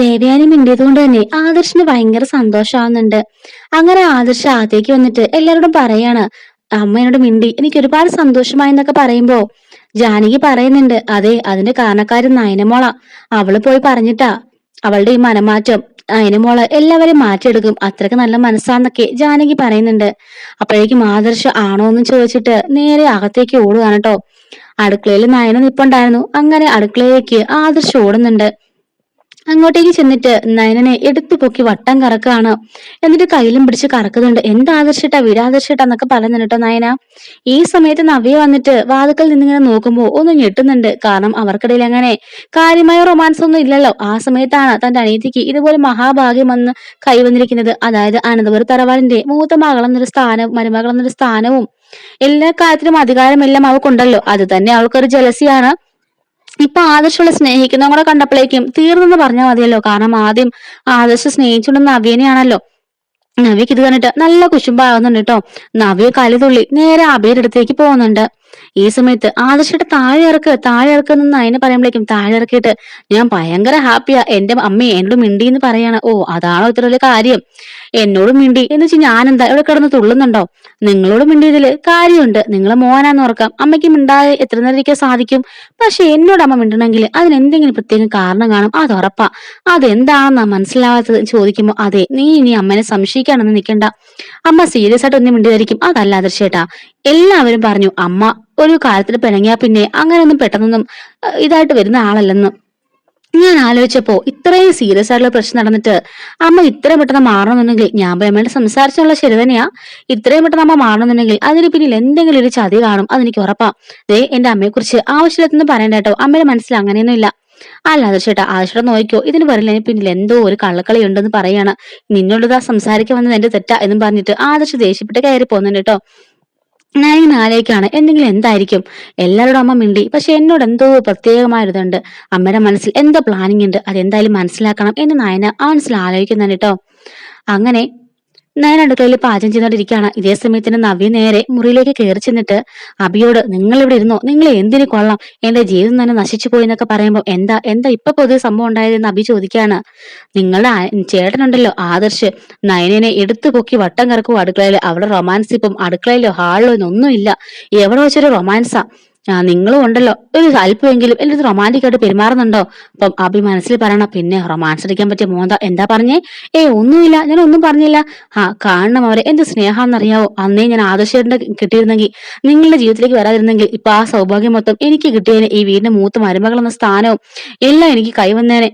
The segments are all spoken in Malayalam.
ദേവയാനി മിണ്ടിയത് കൊണ്ട് തന്നെ ആദർശിന് ഭയങ്കര സന്തോഷാവുന്നുണ്ട്. അങ്ങനെ ആദർശ് അകത്തേക്ക് വന്നിട്ട് എല്ലാരോടും പറയാണ്, അമ്മ എന്നോട് മിണ്ടി എനിക്ക് ഒരുപാട് സന്തോഷമായി എന്നൊക്കെ പറയുമ്പോ ജാനകി പറയുന്നുണ്ട്, അതെ അതിന്റെ കാരണക്കാരി നയനമോള. അവള് പോയി പറഞ്ഞിട്ടാ അവളുടെ ഈ മനമാറ്റം. നയനമോള് എല്ലാവരെയും മാറ്റിയെടുക്കും, അത്രക്ക് നല്ല മനസ്സാന്നൊക്കെ ജാനകി പറയുന്നുണ്ട്. അപ്പോഴേക്കും ആദർശ് ആണോ എന്ന് ചോദിച്ചിട്ട് നേരെ അകത്തേക്ക് ഓടുകയാണ് കേട്ടോ. അടുക്കളയിൽ നയന നിപ്പുണ്ടായിരുന്നു. അങ്ങനെ അടുക്കളയിലേക്ക് ആദർശ് ഓടുന്നുണ്ട്. അങ്ങോട്ടേക്ക് ചെന്നിട്ട് നയനനെ എടുത്തു പൊക്കി വട്ടം കറക്കാണ്. എന്നിട്ട് കയ്യിലും പിടിച്ച് കറക്കുന്നുണ്ട്. എന്താ ആദർശിട്ടാ വീരാദർശിട്ടാ എന്നൊക്കെ പറയുന്നുണ്ട് കേട്ടോ നയന. ഈ സമയത്ത് നവ്യ വന്നിട്ട് വാതുക്കൽ നിന്നിങ്ങനെ നോക്കുമ്പോ ഒന്ന് ഞെട്ടുന്നുണ്ട്. കാരണം അവർക്കിടയിൽ അങ്ങനെ കാര്യമായ റൊമാൻസ് ഒന്നും ഇല്ലല്ലോ. ആ സമയത്താണ് തന്റെ അനിയത്തിക്ക് ഇതുപോലെ മഹാഭാഗ്യം വന്ന് കൈവന്നിരിക്കുന്നത്. അതായത് അനന്തപുരം തറവാടിന്റെ മൂത്ത മകളെന്നൊരു സ്ഥാനവും മരുമകളെന്നൊരു സ്ഥാനവും എല്ലാ കാര്യത്തിലും അധികാരമെല്ലാം അവൾക്കുണ്ടല്ലോ. അത് തന്നെ അവൾക്കൊരു ജലസിയാണ്. ഇപ്പൊ ആദർശുള്ള സ്നേഹിക്കുന്നതും കൂടെ കണ്ടപ്പോഴേക്കും തീർന്നെന്ന് പറഞ്ഞാൽ മതിയല്ലോ. കാരണം ആദ്യം ആദർശ് സ്നേഹിച്ചുകൊണ്ടിരുന്ന നവ്യനെയാണല്ലോ. നവ്യക്ക് ഇത് കണ്ടിട്ട് നല്ല കുശുമ്പാകുന്നുണ്ട് കേട്ടോ. നവ്യ കലിതുള്ളി നേരെ അബിയുടെ അടുത്തേക്ക് പോകുന്നുണ്ട്. ഈ സമയത്ത് ആദർശിട്ട് താഴെ ഇറക്കുന്ന അതിനെ പറയുമ്പോഴേക്കും താഴെ ഇറക്കിയിട്ട് ഞാൻ ഭയങ്കര ഹാപ്പിയാ, എന്റെ അമ്മയെ എന്നോട് മിണ്ടി എന്ന് പറയാണ്. ഓ അതാണോ ഇത്ര വലിയ കാര്യം? എന്നോട് മിണ്ടി എന്ന് വെച്ചാൽ ഞാൻ എന്താ ഇവിടെ കിടന്ന് തുള്ളുന്നുണ്ടോ? നിങ്ങളോട് മിണ്ടിയതില് കാര്യമുണ്ട്. നിങ്ങളെ മോനാന്ന് ഓർക്കാം. അമ്മയ്ക്ക് മിണ്ടാതെ എത്ര നേരം ഇരിക്കാൻ സാധിക്കും? പക്ഷെ എന്നോട് അമ്മ മിണ്ടണമെങ്കിൽ അതിന് എന്തെങ്കിലും പ്രത്യേകം കാരണം കാണും, അത് ഉറപ്പാ. അതെന്താണെന്നാ മനസ്സിലാവാത്തത് ചോദിക്കുമ്പോ അതെ നീ ഇനി അമ്മനെ സംശയിക്കാനൊന്നും നിൽക്കണ്ട. അമ്മ സീരിയസ് ആയിട്ട് ഒന്നും മിണ്ടിയതായിരിക്കും. അതല്ല ആദർശേട്ടാ, എല്ലാവരും പറഞ്ഞു അമ്മ ഒരു കാര്യത്തിൽ പിണങ്ങിയാ പിന്നെ അങ്ങനെയൊന്നും പെട്ടെന്നൊന്നും ഇതായിട്ട് വരുന്ന ആളല്ലെന്ന്. ഞാൻ ആലോചിച്ചപ്പോ ഇത്രയും സീരിയസ് ആയിട്ടുള്ള പ്രശ്നം നടന്നിട്ട് അമ്മ ഇത്രയും പെട്ടെന്ന് മാറണമെന്നുണ്ടെങ്കിൽ ഞാൻ പോയി അമ്മയോട് സംസാരിച്ചുള്ള ശരി തന്നെയാ. ഇത്രയും പെട്ടെന്ന് അമ്മ മാറണമെന്നുണ്ടെങ്കിൽ അതിന് പിന്നിൽ എന്തെങ്കിലും ഒരു ചതി കാണും, അതെനിക്ക് ഉറപ്പാ. ദേ എന്റെ അമ്മയെ കുറിച്ച് ആവശ്യമില്ലാത്തൊന്നും പറയണ്ട കേട്ടോ. അമ്മയുടെ മനസ്സിൽ അങ്ങനെയൊന്നും ഇല്ല. അല്ല ആദർശേട്ടാ, ആദർശേട്ടാ നോക്കിക്കോ, ഇതിന് പറയില്ല പിന്നിൽ എന്തോ ഒരു കള്ളക്കളി ഉണ്ടെന്ന് പറയാണ്. നിന്നോടിതാ സംസാരിക്കാൻ വന്നത് എന്റെ തെറ്റാ എന്നും പറഞ്ഞിട്ട് ആദർശ് ദേഷ്യപ്പെട്ട് കയറി പോകുന്നുണ്ട് കേട്ടോ. ഞാൻ ഇങ്ങനെ ആലോചിക്കാണ് എന്തെങ്കിലും എന്തായിരിക്കും. എല്ലാവരോടും അമ്മ മിണ്ടി, പക്ഷെ എന്നോട് എന്തോ പ്രത്യേകമായൊരിതുണ്ട്. അമ്മയുടെ മനസ്സിൽ എന്തോ പ്ലാനിങ് ഉണ്ട്, അതെന്തായാലും മനസ്സിലാക്കണം എന്ന് നയന ആ മനസ്സിൽ ആലോചിക്കുന്നുണ്ട് കേട്ടോ. അങ്ങനെ നയന അടുക്കളയിൽ പാചകം ചെയ്തോണ്ടിരിക്കുകയാണ്. ഇതേ സമയത്തിന് നവ്യ നേരെ മുറിയിലേക്ക് കയറി ചെന്നിട്ട് അബിയോട് നിങ്ങൾ ഇവിടെ ഇരുന്നോ, നിങ്ങൾ എന്തിനു കൊള്ളാം, എന്റെ ജീവിതം തന്നെ നശിച്ചു പോയി എന്നൊക്കെ പറയുമ്പോ എന്താ എന്താ ഇപ്പൊ പൊതുവെ സംഭവം ഉണ്ടായതെന്ന് അബി ചോദിക്കുകയാണ്. നിങ്ങളുടെ ചേട്ടനുണ്ടല്ലോ ആദർശ്, നയനെ എടുത്തു പൊക്കി വട്ടം കറക്കും അടുക്കളയിൽ. അവിടെ റൊമാൻസ് ഇപ്പം അടുക്കളയിലോ ഹാളിലോ ഒന്നുമില്ല. എവിടെ വെച്ചൊരു റൊമാൻസാ. നിങ്ങളും ഉണ്ടല്ലോ ഒരു അല്പമെങ്കിലും എന്റെ അടുത്ത് റൊമാൻറ്റിക് ആയിട്ട് പെരുമാറുന്നുണ്ടോ? അപ്പം അഭി മനസ്സിൽ പറയണം, പിന്നെ റൊമാൻസ് അടിക്കാൻ പറ്റിയ മോന്ത എന്താ പറഞ്ഞേ? ഒന്നുമില്ല, ഞാൻ ഒന്നും പറഞ്ഞില്ല. കാണണം അവരെ, എന്ത് സ്നേഹാന്നറിയാവോ. അന്നേ ഞാൻ ആദർശേട്ടന്റെ കിട്ടിയിരുന്നെങ്കിൽ, നിങ്ങളുടെ ജീവിതത്തിലേക്ക് വരാതിരുന്നെങ്കിൽ ഇപ്പൊ ആ സൗഭാഗ്യം മൊത്തം എനിക്ക് കിട്ടിയതിന് ഈ വീടിന്റെ മൂത്ത മരുമകൾ എന്ന സ്ഥാനവും എല്ലാം എനിക്ക് കൈവന്നേനെ.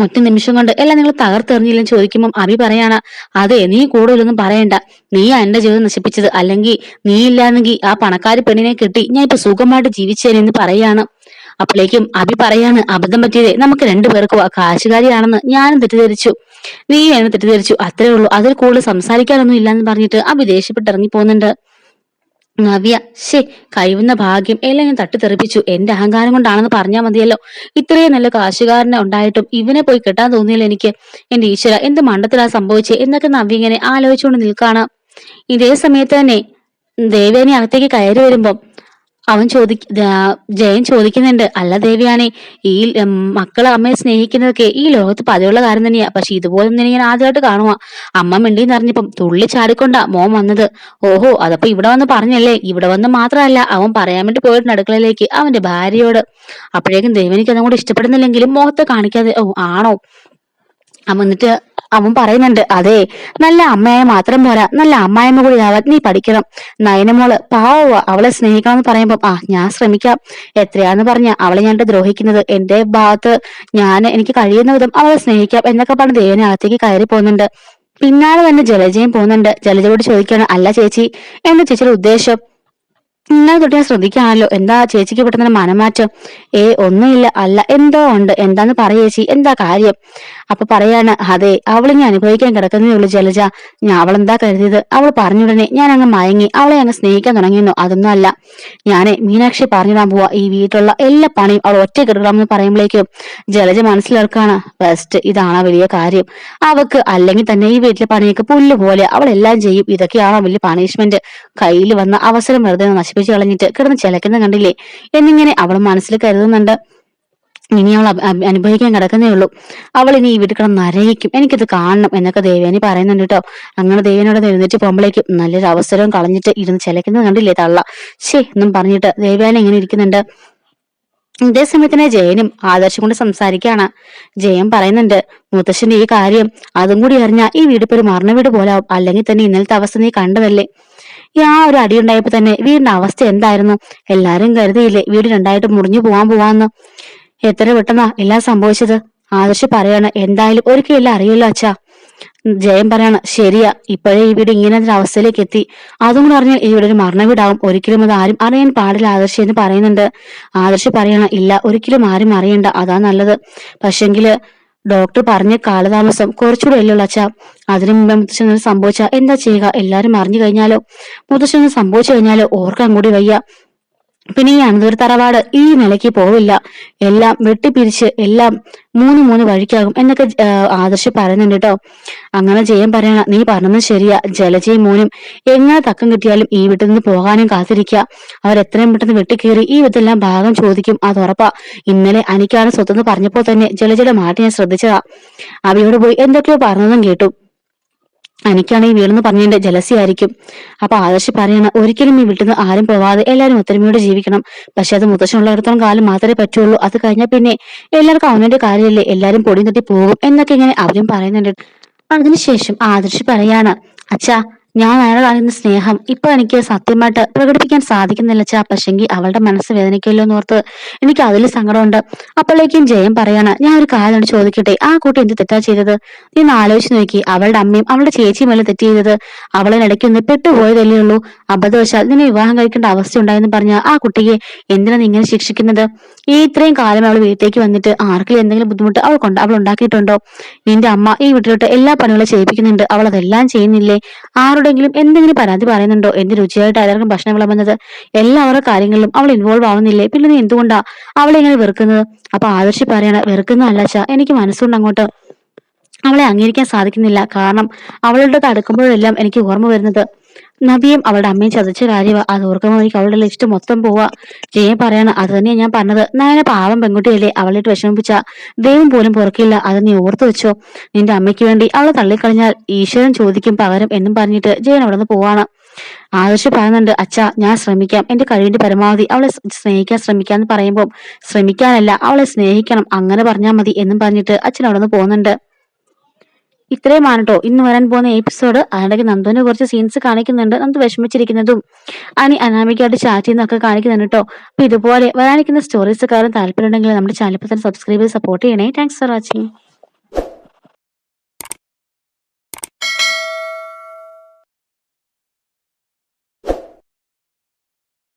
ഒറ്റ നിമിഷം കൊണ്ട് എല്ലാം നിങ്ങൾ തകർത്തെറിഞ്ഞില്ലെന്ന് ചോദിക്കുമ്പോൾ അഭി പറയാണ്, അതെ നീ കൂടുതലൊന്നും പറയണ്ട. നീയാ എന്റെ ജീവിതം നശിപ്പിച്ചത്. അല്ലെങ്കിൽ നീ ഇല്ലാന്നെങ്കിൽ ആ പണക്കാരി പെണ്ണിനെ കെട്ടി ഞാൻ ഇപ്പൊ സുഖമായിട്ട് ജീവിച്ചേനെന്ന് പറയാണ്. അപ്പോഴേക്കും അഭി പറയാണ്, അബദ്ധം പറ്റിയതേ നമുക്ക് രണ്ടുപേർക്കും ആ കാശുകാരിയാണെന്ന് ഞാനും തെറ്റിദ്ധരിച്ചു, നീ എന്നെ തെറ്റിദ്ധരിച്ചു, അത്രേ ഉള്ളൂ. അതിൽ കൂടുതൽ സംസാരിക്കാനൊന്നും ഇല്ലാന്ന് പറഞ്ഞിട്ട് അഭി ദേഷ്യപ്പെട്ട് ഇറങ്ങി പോകുന്നുണ്ട്. നവ്യ കഴിവുന്ന ഭാഗ്യം എല്ലാം ഞാൻ തട്ടിത്തെറിപ്പിച്ചു. എന്റെ അഹങ്കാരം കൊണ്ടാണെന്ന് പറഞ്ഞാൽ മതിയല്ലോ. ഇത്രയും നല്ല കാശുകാരനെ ഉണ്ടായിട്ടും ഇവനെ പോയി കെട്ടാൻ തോന്നിയല്ലോ എനിക്ക്. എന്റെ ഈശ്വര, എന്ത് മണ്ടത്തിലാ സംഭവിച്ചേ എന്നൊക്കെ നവ്യ ഇങ്ങനെ ആലോചിച്ചുകൊണ്ട് നിൽക്കാണ്. ഇതേ സമയത്ത് തന്നെ ദേവേനെ അകത്തേക്ക് കയറി വരുമ്പം അവൻ ജയൻ ചോദിക്കുന്നുണ്ട്, അല്ല ദേവിയാണെ ഈ മക്കളെ അമ്മയെ സ്നേഹിക്കുന്നതൊക്കെ ഈ ലോകത്ത് പതിവുള്ള കാര്യം തന്നെയാ. പക്ഷെ ഇതുപോലൊന്നും ഞാൻ ആദ്യമായിട്ട് കാണുക. അമ്മ മിണ്ടിന്ന് അറിഞ്ഞപ്പം തുള്ളി ചാടിക്കൊണ്ടാ മോൻ വന്നത്. ഓഹോ, അതപ്പോ ഇവിടെ വന്ന് പറഞ്ഞല്ലേ. ഇവിടെ വന്ന് മാത്രമല്ല, അവൻ പറയാൻ വേണ്ടി പോയിട്ടുണ്ട് അടുക്കളയിലേക്ക് അവന്റെ ഭാര്യയോട്. അപ്പോഴേക്കും ദേവനിക്ക് അതും കൂടെ ഇഷ്ടപ്പെടുന്നില്ലെങ്കിലും മുഖത്ത് കാണിക്കാതെ ഓ ആണോ. എന്നിട്ട് അവൻ പറയുന്നുണ്ട്, അതെ നല്ല അമ്മയായ മാത്രം പോരാ, നല്ല അമ്മായിമ്മ കൂടി ആവാൻ നീ പഠിക്കണം. നയനമോള് പാവ, അവളെ സ്നേഹിക്കണം എന്ന് പറയുമ്പോ ഞാൻ ശ്രമിക്കാം. എത്രയാന്ന് പറഞ്ഞ അവളെ ഞാൻ ദ്രോഹിക്കുന്നത്. എന്റെ ഭാഗത്ത് എനിക്ക് കഴിയുന്ന വിധം അവളെ സ്നേഹിക്കാം എന്നൊക്കെ പറഞ്ഞ് ദേവനകത്തേക്ക് കയറി പോകുന്നുണ്ട്. പിന്നാലെ തന്നെ ജലജയും പോകുന്നുണ്ട്. ജലജയോട് ചോദിക്കാണ്, അല്ല ചേച്ചി, എന്താ ചേച്ചിയുടെ ഉദ്ദേശം? ഇന്നലെ തൊട്ട് ഞാൻ ശ്രദ്ധിക്കാണല്ലോ, എന്താ ചേച്ചിക്ക് പെട്ടെന്ന് മനമാറ്റം? ഒന്നുമില്ല. അല്ല എന്തോ ഉണ്ട്, എന്താന്ന് പറയേച്ചി, എന്താ കാര്യം? അപ്പൊ പറയാണ്, അതെ അവളിങ്ങനെ അനുഭവിക്കാൻ കിടക്കുന്നേ ഉള്ളൂ ജലജ. അവളെന്താ കരുതിയത്? അവൾ പറഞ്ഞുടനെ ഞാൻ അങ്ങ് മയങ്ങി അവളെ അങ്ങ് സ്നേഹിക്കാൻ തുടങ്ങിയെന്നോ? അതൊന്നും അല്ല. മീനാക്ഷി പറഞ്ഞിടാൻ പോവാ ഈ വീട്ടിലുള്ള എല്ലാ പണിയും അവൾ ഒറ്റ കിടക്കണമെന്ന് പറയുമ്പോഴേക്കും ജലജ മനസ്സിലാക്കാണ്, ബെസ്റ്റ്, ഇതാണ് വലിയ കാര്യം. അവക്ക് അല്ലെങ്കിൽ തന്നെ ഈ വീട്ടിലെ പണിയൊക്കെ പുല്ല് പോലെ അവൾ എല്ലാം ചെയ്യും. ഇതൊക്കെയാണോ വലിയ പണിഷ്മെന്റ്? കയ്യിൽ വന്ന അവസരം വെറുതെ നശിപ്പിച്ചു കളഞ്ഞിട്ട് കിടന്ന് ചിലക്കുന്ന കണ്ടില്ലേ എന്നിങ്ങനെ അവൾ മനസ്സിൽ കരുതുന്നുണ്ട്. ഇനി അവൾ അനുഭവിക്കാൻ കിടക്കുന്നേ ഉള്ളൂ. അവൾ ഇനി ഈ വീട്ടിൽ കിടന്ന് നരകിക്കും, എനിക്കിത് കാണണം എന്നൊക്കെ ദേവയാനി പറയുന്നുണ്ട് കേട്ടോ. അങ്ങനെ ദേവനോട് എഴുന്നേറ്റ് പോകുമ്പോഴേക്കും നല്ലൊരു അവസരവും കളഞ്ഞിട്ട് ഇരുന്ന് ചിലക്കുന്നത് കണ്ടില്ലേ തള്ള. എന്നും പറഞ്ഞിട്ട് ദേവയാനി ഇങ്ങനെ ഇരിക്കുന്നുണ്ട്. ഇതേ സമയത്തിന് ജയനും ആദർശം കൊണ്ട് സംസാരിക്കുകയാണ്. ജയൻ പറയുന്നുണ്ട്, മുത്തശ്ശന്റെ ഈ കാര്യം അതും കൂടി അറിഞ്ഞാ ഈ വീട് ഇപ്പൊ ഒരു മരണ വീട് പോലാവും. അല്ലെങ്കിൽ തന്നെ ഇന്നലത്തെ അവസ്ഥ നീ കണ്ടതല്ലേ. ആ ഒരു അടി ഉണ്ടായപ്പോ തന്നെ വീടിന്റെ അവസ്ഥ എന്തായിരുന്നു? എല്ലാരും കരുതിയില്ലേ വീട് രണ്ടായിട്ട് മുറിഞ്ഞു പോവാന്ന്. എത്ര പെട്ടെന്നാ എല്ലാം സംഭവിച്ചത്. ആദർശ് പറയാണ്, എന്തായാലും ഒരിക്കലും എല്ലാം അറിയല്ലോ അച്ഛാ. ജയൻ പറയാണ്, ശരിയാ, ഇപ്പോഴേ ഈ വീട് ഇങ്ങനെ ഒരു അവസ്ഥയിലേക്ക് എത്തി. അതും കൂടെ അറിഞ്ഞാൽ ഈ വീട് ഒരു മരണ വീടാവും. ഒരിക്കലും അത് ആരും അറിയാൻ പാടില്ല ആദർശ് എന്ന് പറയുന്നുണ്ട്. ആദർശ് പറയണ, ഇല്ല, ഒരിക്കലും ആരും അറിയണ്ട, അതാ നല്ലത്. പക്ഷെങ്കില് ഡോക്ടർ പറഞ്ഞ കാലതാമസം കുറച്ചുകൂടെ അല്ലല്ലോ അച്ഛാ. അതിനു മുമ്പേ മുത്തശ്ശന് സംഭവിച്ചാ എന്താ ചെയ്യുക? എല്ലാരും അറിഞ്ഞു കഴിഞ്ഞാലോ? മുത്തശ്ശന് സംഭവിച്ചു കഴിഞ്ഞാലോ ഓർക്കാൻ കൂടി വയ്യ. പിന്നെ ഈ അനന്തപുര തറവാട് ഈ നിലയ്ക്ക് പോവില്ല. എല്ലാം വെട്ടിപ്പിരിച്ച് എല്ലാം മൂന്ന് വഴിക്കാകും എന്നൊക്കെ ആദർശ് പറയുന്നുണ്ട് കേട്ടോ. അങ്ങനെ ജയൻ പറയണ, നീ പറഞ്ഞത് ശരിയാ. ജലജയും മോനും എങ്ങനെ തക്കം കിട്ടിയാലും ഈ വീട്ടിൽ നിന്ന് പോകാനും കാത്തിരിക്കുക. അവരെത്രയും പെട്ടെന്ന് വെട്ടിക്കേറി ഈ വിധെല്ലാം ഭാഗം ചോദിക്കും, അത് ഉറപ്പാ. ഇന്നലെ അനിക്കാണ് സ്വത്തെന്ന് പറഞ്ഞപ്പോ തന്നെ ജലജയുടെ മാറ്റി ഞാൻ ശ്രദ്ധിച്ചതാ. അവയോട് പോയി എന്തൊക്കെയോ പറഞ്ഞതും കേട്ടു. എനിക്കാണ് ഈ വീടെന്ന് പറഞ്ഞതിന്റെ ജലസി ആയിരിക്കും. അപ്പൊ ആദർശ് പറയണ, ഒരിക്കലും ഈ വീട്ടിൽ നിന്ന് ആരും പോവാതെ എല്ലാരും ഒത്തൊരുമയോടെ ജീവിക്കണം. പക്ഷെ അത് മുത്തശ്ശനുള്ളിടത്തോളം കാലം മാത്രമേ പറ്റുള്ളൂ. അത് കഴിഞ്ഞാൽ പിന്നെ എല്ലാവർക്കും അവനവന്റെ കാര്യമല്ലേ, എല്ലാരും പൊടി തട്ടി പോകും എന്നൊക്കെ ഇങ്ങനെ അവരും പറയുന്നുണ്ട്. അതിനുശേഷം ആദർശ് പറയാണ്, അച്ഛാ, ഞാൻ അയാളെ അറിയുന്ന സ്നേഹം ഇപ്പൊ എനിക്ക് സത്യമായിട്ട് പ്രകടിപ്പിക്കാൻ സാധിക്കുന്നില്ല അച്ഛാ. പക്ഷെങ്കിൽ അവളുടെ മനസ്സ് വേദനിക്കല്ലോ എന്നോർത്ത് എനിക്ക് അതിൽ സങ്കടമുണ്ട്. അപ്പോഴേക്കും ജയൻ പറയാണ്, ഞാൻ ഒരു കാര്യം ചോദിക്കട്ടെ, ആ കുട്ടി എന്ത് തെറ്റാ ചെയ്തത്? നീ ഒന്ന് ആലോചിച്ച് നോക്കി. അവളുടെ അമ്മയും അവളുടെ ചേച്ചിയും അല്ല തെറ്റ് ചെയ്തത്. അവളിനിടയ്ക്ക് ഒന്ന് പെട്ടുപോയതല്ലേ ഉള്ളൂ. അബദ്ധവശാൽ നിന്നെ വിവാഹം കഴിക്കേണ്ട അവസ്ഥ ഉണ്ടായെന്ന് പറഞ്ഞ ആ കുട്ടിയെ എന്തിനാ നീ ഇങ്ങനെ ശിക്ഷിക്കുന്നത്? ഈ ഇത്രയും കാലം അവൾ വീട്ടിലേക്ക് വന്നിട്ട് ആർക്കും എന്തെങ്കിലും ബുദ്ധിമുട്ട് അവൾ ഉണ്ടാക്കിയിട്ടുണ്ടോ? നിന്റെ അമ്മ ഈ വീട്ടിലോട്ട് എല്ലാ പണികളും ചെയ്യിപ്പിക്കുന്നുണ്ട്, അവൾ അതെല്ലാം ചെയ്യുന്നില്ലേ? ആരുടെങ്കിലും എന്തെങ്കിലും പരാതി പറയുന്നുണ്ടോ? എന്ത് രുചിയായിട്ട് എല്ലാവർക്കും ഭക്ഷണം വിളമ്പുന്നത്? എല്ലാവരുടെ കാര്യങ്ങളിലും അവൾ ഇൻവോൾവ് ആവുന്നില്ലേ? പിന്നെ നീ എന്തുകൊണ്ടാ അവളെ ഇങ്ങനെ വെറുക്കുന്നത്? അപ്പൊ ആദർശ് പറയണ, വെറുക്കുന്നതല്ല അച്ഛാ, എനിക്ക് മനസ്സുകൊണ്ട് അങ്ങോട്ട് അവളെ അംഗീകരിക്കാൻ സാധിക്കുന്നില്ല. കാരണം അവളുടെ അടുക്കുമ്പോഴെല്ലാം എനിക്ക് ഓർമ്മ വരുന്നത് നബിയും അവളുടെ അമ്മയും ചതച്ച കാര്യമാ. അത് ഓർക്കുമ്പോൾ എനിക്ക് അവളുടെ ലിസ്റ്റ് മൊത്തം പോവാ. ജയൻ പറയാണ്, അത് തന്നെയാ ഞാൻ പറഞ്ഞത്. നയന പാവം പെൺകുട്ടിയല്ലേ, അവളിട്ട് വിഷമിപ്പിച്ച ദൈവം പോലും പൊറുക്കില്ല. അത് നീ ഓർത്തു വെച്ചോ. നിന്റെ അമ്മയ്ക്ക് വേണ്ടി അവളെ തള്ളിക്കളഞ്ഞാൽ ഈശ്വരൻ ചോദിക്കും പകരം എന്നും പറഞ്ഞിട്ട് ജയൻ അവിടെ നിന്ന് പോവാണ്. ആദർശ് പറയുന്നുണ്ട്, അച്ഛാ, ഞാൻ ശ്രമിക്കാം, എന്റെ കഴിവിന്റെ പരമാവധി അവളെ സ്നേഹിക്കാൻ ശ്രമിക്കാന്ന് പറയുമ്പോൾ ശ്രമിക്കാനല്ല, അവളെ സ്നേഹിക്കണം, അങ്ങനെ പറഞ്ഞാൽ മതി എന്നും പറഞ്ഞിട്ട് അച്ഛൻ അവിടെ നിന്ന് പോകുന്നുണ്ട്. ഇത്രയുമാണ് കേട്ടോ ഇന്ന് വരാൻ പോകുന്ന എപ്പിസോഡ്. അതിനിടയ്ക്ക് നന്ദുവിന് കുറച്ച് സീൻസ് കാണിക്കുന്നുണ്ട്. നന്ദു വിഷമിച്ചിരിക്കുന്നതും അനാമികയായിട്ട് ചാറ്റ് ചെയ്യുന്നതൊക്കെ കാണിക്കുന്നുണ്ട് കേട്ടോ. അപ്പൊ ഇതുപോലെ വരാനിരിക്കുന്ന സ്റ്റോറീസ് കാരണം താല്പര്യം ഉണ്ടെങ്കിൽ നമ്മുടെ ചാനൽ തന്നെ സബ്സ്ക്രൈബ് ചെയ്ത് സപ്പോർട്ട് ചെയ്യണേ. Thanks for watching.